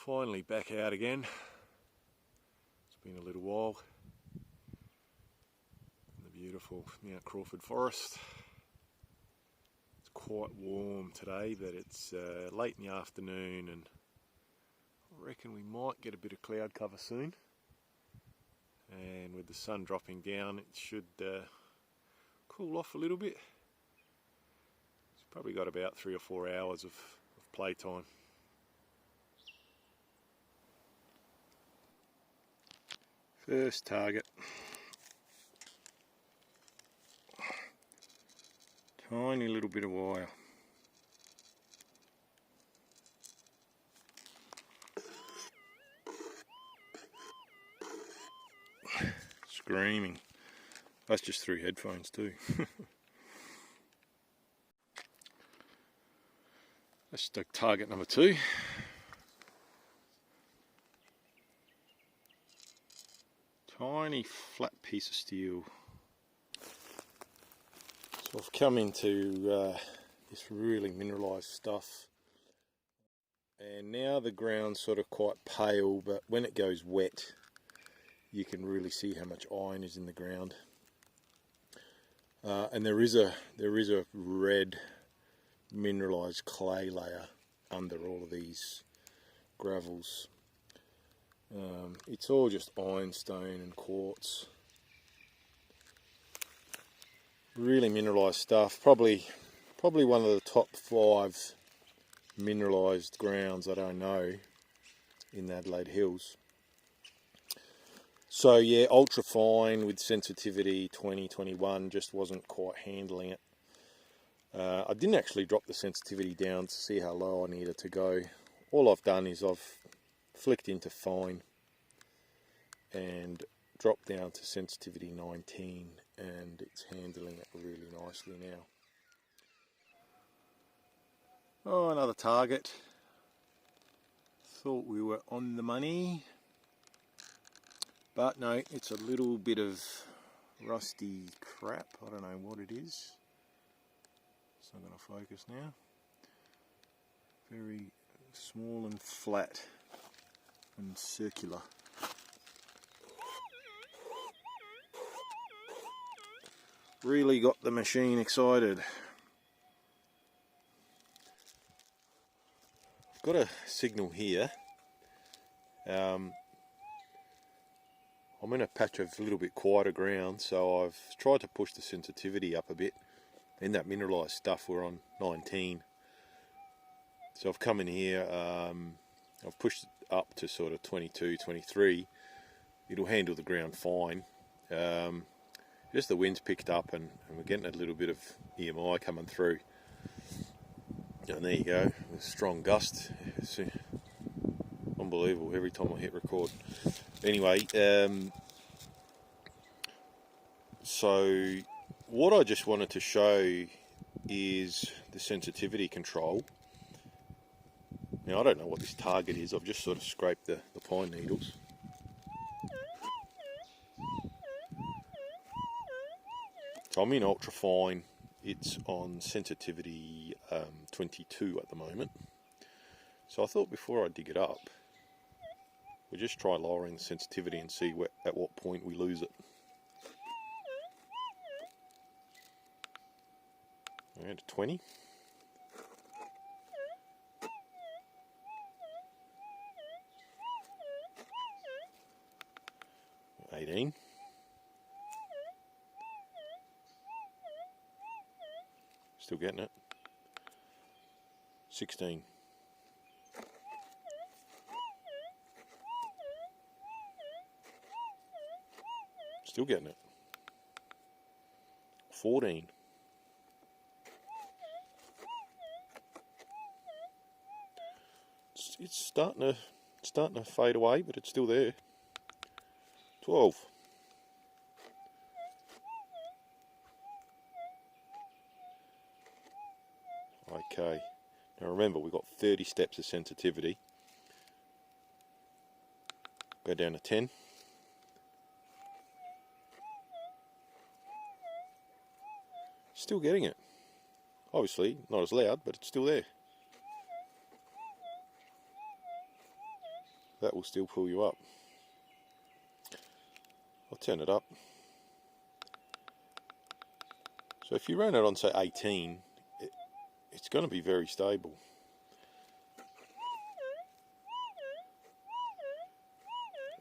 Finally back out again. It's been a little while. The beautiful Mount Crawford forest. It's quite warm today, but it's late in the afternoon and I reckon we might get a bit of cloud cover soon. And with the sun dropping down, it should cool off a little bit. It's probably got about 3 or 4 hours of playtime. First target. Tiny little bit of wire. Screaming. That's just through headphones too. That's target number 2. Tiny flat piece of steel. So I've come into this really mineralized stuff, and now the ground's sort of quite pale, but when it goes wet you can really see how much iron is in the ground. And there is a red mineralized clay layer under all of these gravels. It's all just ironstone and quartz. Really mineralized stuff. Probably one of the top 5 mineralized grounds that I know in the Adelaide Hills. So yeah, ultra fine with sensitivity 2021 just wasn't quite handling it. I didn't actually drop the sensitivity down to see how low I needed to go. All I've done is I've flicked into fine and dropped down to sensitivity 19, and it's handling it really nicely now. Oh, another target. Thought we were on the money, but no, it's a little bit of rusty crap. I don't know what it is. It's not going to focus now. Very small and flat and circular. Really got the machine excited. I've got a signal here. I'm in a patch of a little bit quieter ground, so I've tried to push the sensitivity up a bit. In that mineralized stuff we're on 19. So I've come in here, I've pushed it up to sort of 22, 23. It'll handle the ground fine. Just the wind's picked up and we're getting a little bit of EMI coming through. And there you go, a strong gust. It's unbelievable every time I hit record. Anyway, so what I just wanted to show is the sensitivity control. Now I don't know what this target is, I've just sort of scraped the pine needles. So I'm in ultra fine, it's on sensitivity 22 at the moment. So I thought before I dig it up, we'll just try lowering the sensitivity and see at what point we lose it. Around 20. 18. 'Still getting it. 16. Still getting it. 14. It's starting to fade away, but it's still there. 12. Okay, now remember we've got 30 steps of sensitivity. Go down to 10. Still getting it. Obviously not as loud, but it's still there. that will still pull you up. I'll turn it up. So if you run it on say 18, it's going to be very stable.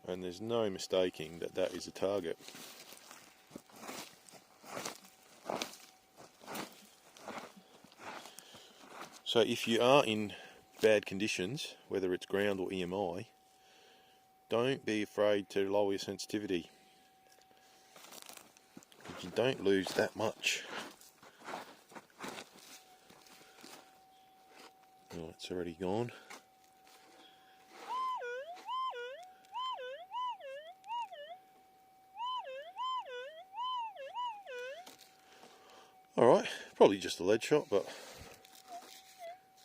And there's no mistaking that that is a target. So if you are in bad conditions, whether it's ground or EMI, don't be afraid to lower your sensitivity. You don't lose that much. Oh, it's already gone. Alright, probably just a lead shot, but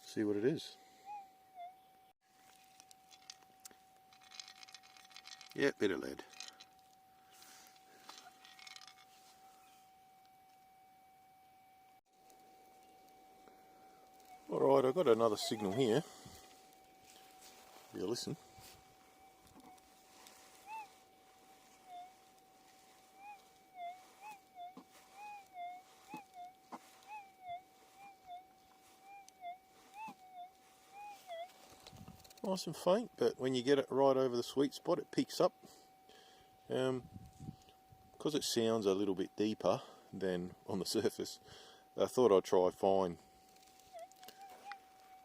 see what it is. Yeah, bit of lead. Alright, I've got another signal here. Have a listen. Nice and faint, but when you get it right over the sweet spot, it peaks up. Because it sounds a little bit deeper than on the surface, I thought I'd try fine.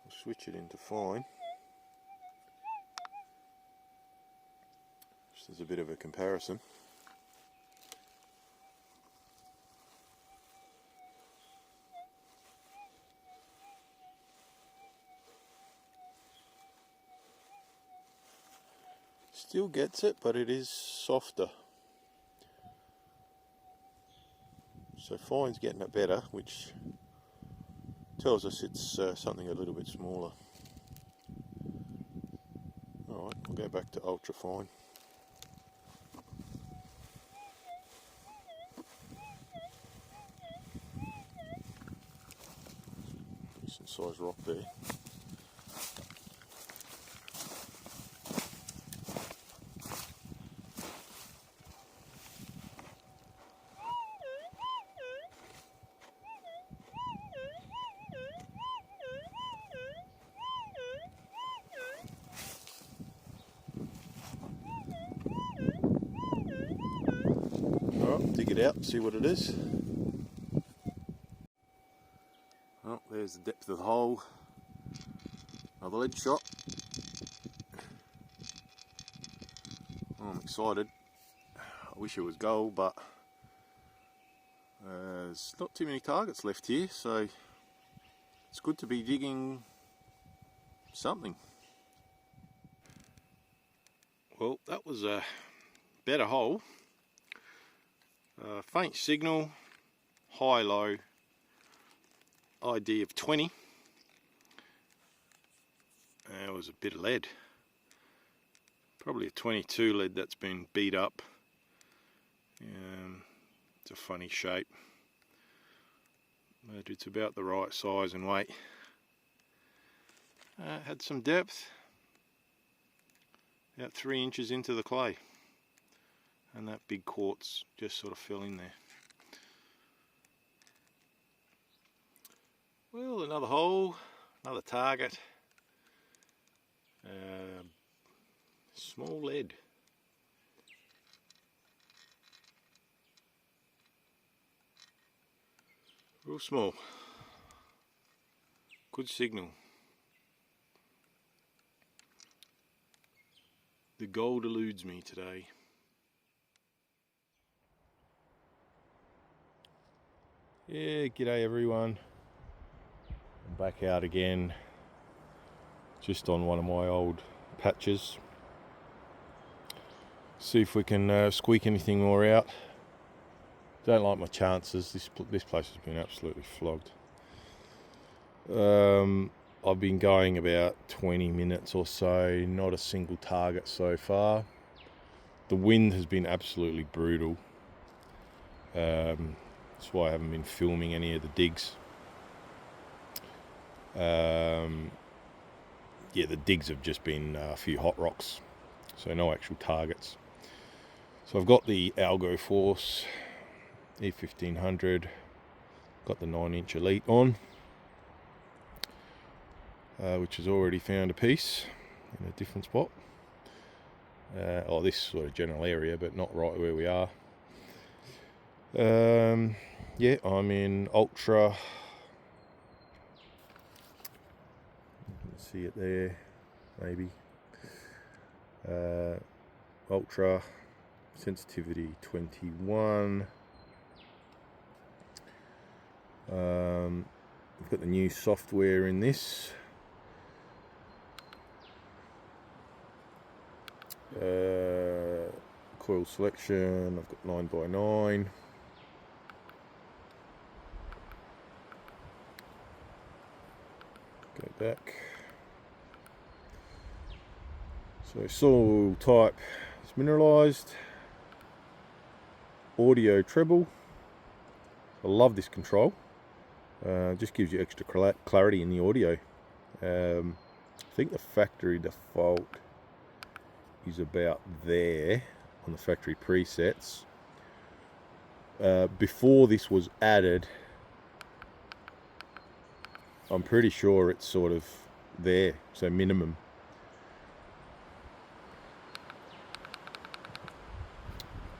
I'll switch it into fine. Just as a bit of a comparison. Still gets it, but it is softer. So fine's getting it better, which tells us it's something a little bit smaller. Alright, I'll go back to ultra fine. Decent size rock there. Alright, dig it out, see what it is. Oh, there's the depth of the hole. Another lead shot. Oh, I'm excited. I wish it was gold, but there's not too many targets left here, so it's good to be digging something. Well, that was a better hole. Faint signal, high-low, ID of 20. There was a bit of lead. Probably a 22 lead that's been beat up. It's a funny shape, but it's about the right size and weight. Had some depth, about 3 inches into the clay, and that big quartz just sort of fell in there. Well, another hole, another target, small lead. Real small. Good signal. The gold eludes me today. Yeah, g'day everyone. I'm back out again, just on one of my old patches. See if we can squeak anything more out. Don't like my chances. This place has been absolutely flogged. I've been going about 20 minutes or so, not a single target so far. The wind has been absolutely brutal. That's why I haven't been filming any of the digs. Yeah, the digs have just been a few hot rocks, so no actual targets. So I've got the AlgoForce E1500, got the 9-inch Elite on, which has already found a piece in a different spot. Or this sort of general area, but not right where we are. Yeah, I'm in Ultra. You can see it there, maybe. Ultra sensitivity 21. We've got the new software in this. Coil selection, I've got 9x9. Go back. So soil type is mineralized. Audio treble. I love this control. Just gives you extra clarity in the audio. I think the factory default is about there on the factory presets. Before this was added, I'm pretty sure it's sort of there, so minimum.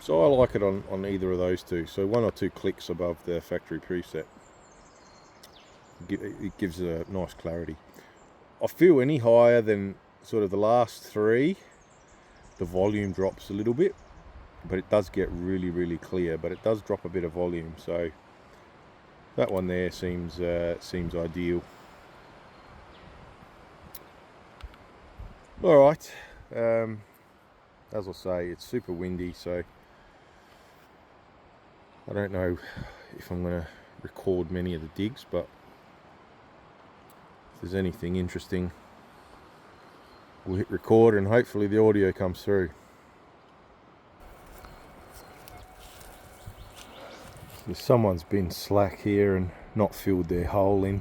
So I like it on either of those two, so 1 or 2 clicks above the factory preset. It gives a nice clarity. I feel any higher than sort of the last 3, the volume drops a little bit, but it does get really, really clear, but it does drop a bit of volume, so that one there seems ideal. Alright, as I say, it's super windy, so I don't know if I'm going to record many of the digs, but if there's anything interesting, we'll hit record and hopefully the audio comes through. So someone's been slack here and not filled their hole in.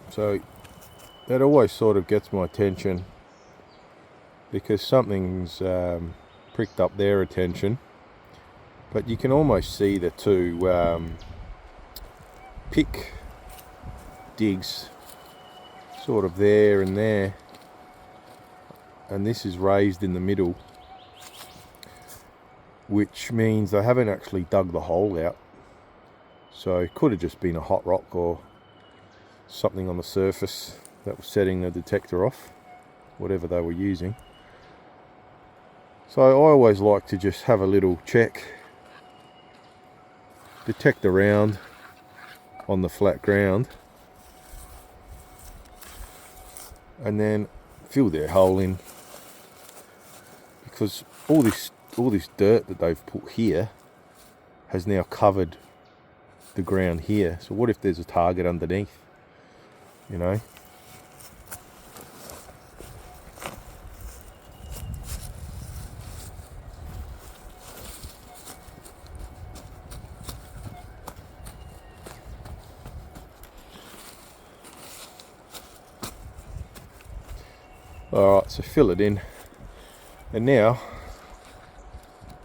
So that always sort of gets my attention, because something's pricked up their attention, but you can almost see the 2 pick digs sort of there and there, and this is raised in the middle, which means they haven't actually dug the hole out. So it could have just been a hot rock or something on the surface that was setting the detector off, whatever they were using. So I always like to just have a little check, detect around on the flat ground, and then fill their hole in, because all this dirt that they've put here has now covered the ground here. So what if there's a target underneath, you know? Alright, so fill it in, and now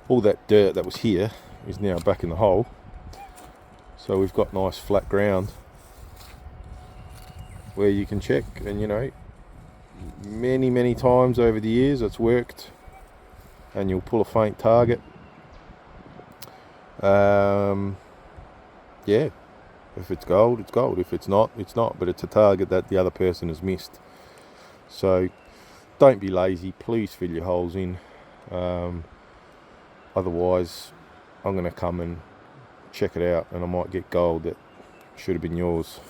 all that dirt that was here is now back in the hole, so we've got nice flat ground where you can check. And you know, many times over the years it's worked, and you'll pull a faint target. Yeah, if it's gold, it's gold. If it's not, it's not, but it's a target that the other person has missed. So don't be lazy, please fill your holes in. Otherwise I'm going to come and check it out, and I might get gold that should have been yours.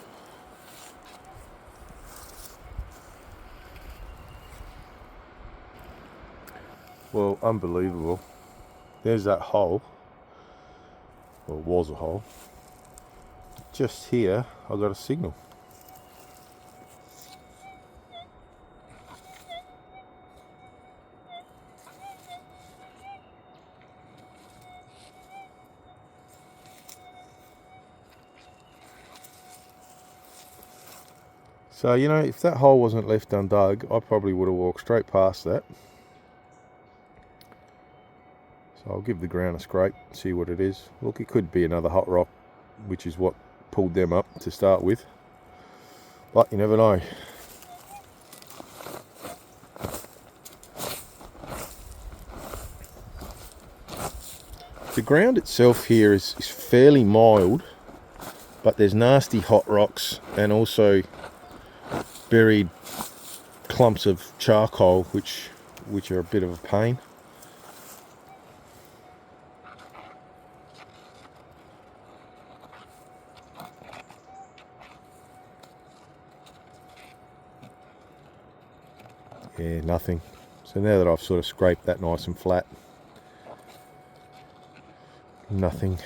Well, unbelievable. There's that hole, or was a hole. Just here I got a signal. So, you know, if that hole wasn't left undug, I probably would have walked straight past that. So I'll give the ground a scrape, see what it is. Look, it could be another hot rock, which is what pulled them up to start with. But you never know. The ground itself here is fairly mild, but there's nasty hot rocks and also buried clumps of charcoal which are a bit of a pain. Yeah, nothing. So now that I've sort of scraped that nice and flat, nothing.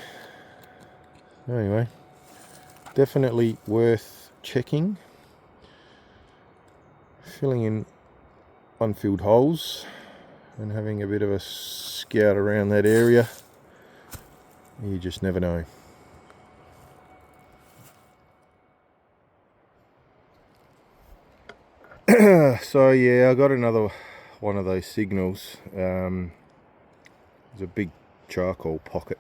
Anyway, definitely worth checking, filling in unfilled holes and having a bit of a scout around that area. You just never know. So yeah, I got another one of those signals. There's a big charcoal pocket.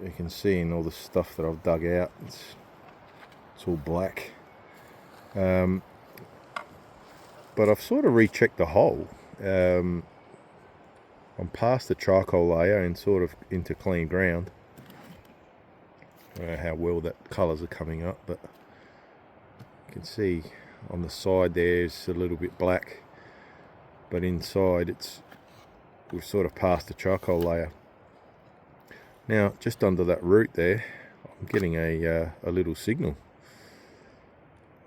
You can see in all the stuff that I've dug out, it's all black. But I've sort of rechecked the hole. I'm past the charcoal layer and sort of into clean ground. I don't know how well that colours are coming up, but you can see on the side there's a little bit black, but inside we've sort of passed the charcoal layer. Now just under that root there, I'm getting a little signal.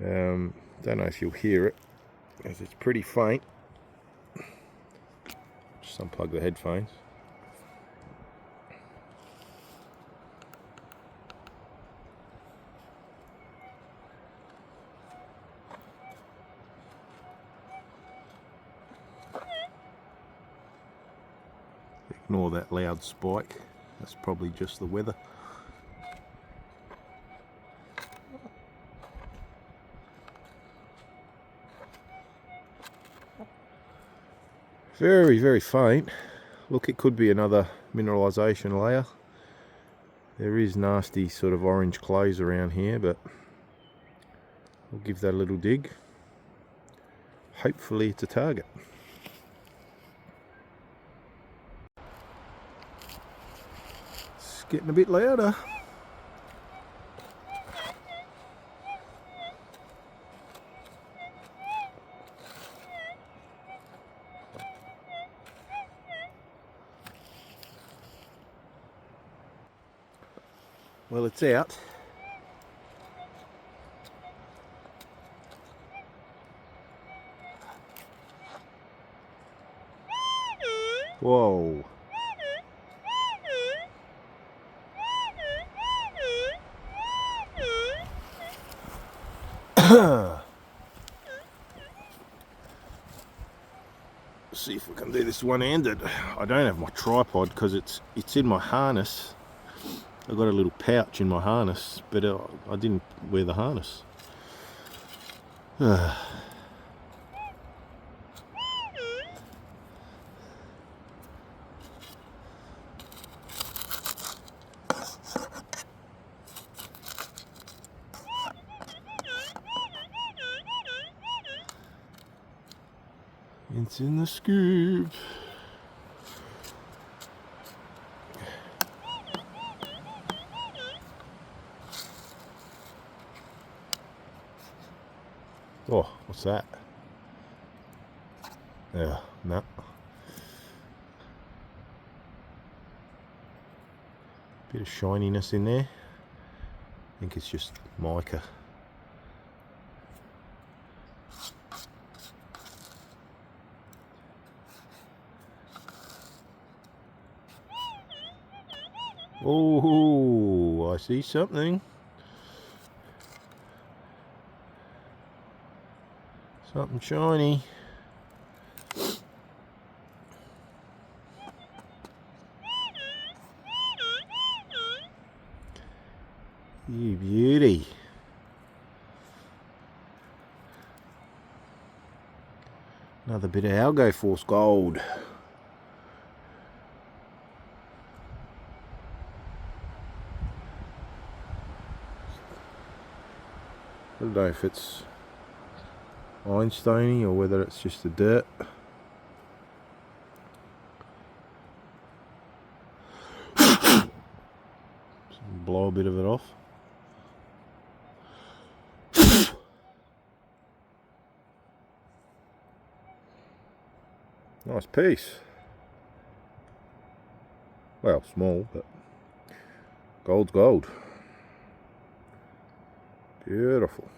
Don't know if you'll hear it, as it's pretty faint. Just unplug the headphones. Ignore that loud spike, that's probably just the weather. Very, very faint. Look, it could be another mineralisation layer. There is nasty sort of orange clays around here, but we'll give that a little dig. Hopefully it's a target. It's getting a bit louder. Well, it's out. Whoa. See if we can do this one-handed. I don't have my tripod because it's in my harness. I've got a little pouch in my harness, but I didn't wear the harness. It's in the scoop. Oh, what's that? Yeah, no. Bit of shininess in there. I think it's just mica. Oh, I see something. Something shiny. You beauty. Another bit of AlgoForce gold. I don't know if it's Einsteiny or whether it's just the dirt. Blow a bit of it off. Nice piece. Well, small, but gold's gold. Beautiful.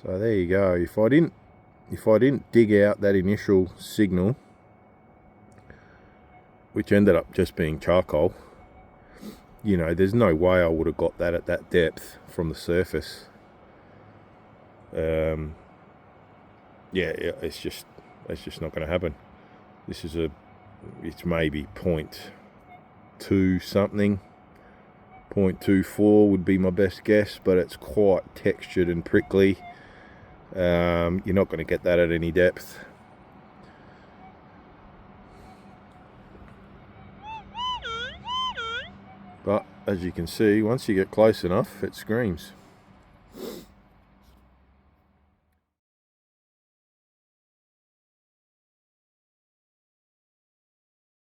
So there you go. If I didn't dig out that initial signal, which ended up just being charcoal, you know, there's no way I would have got that at that depth from the surface. Yeah, it's just not going to happen. This is it's maybe 0.2 something, 0.24 would be my best guess, but it's quite textured and prickly. You're not going to get that at any depth. But as you can see, once you get close enough, it screams.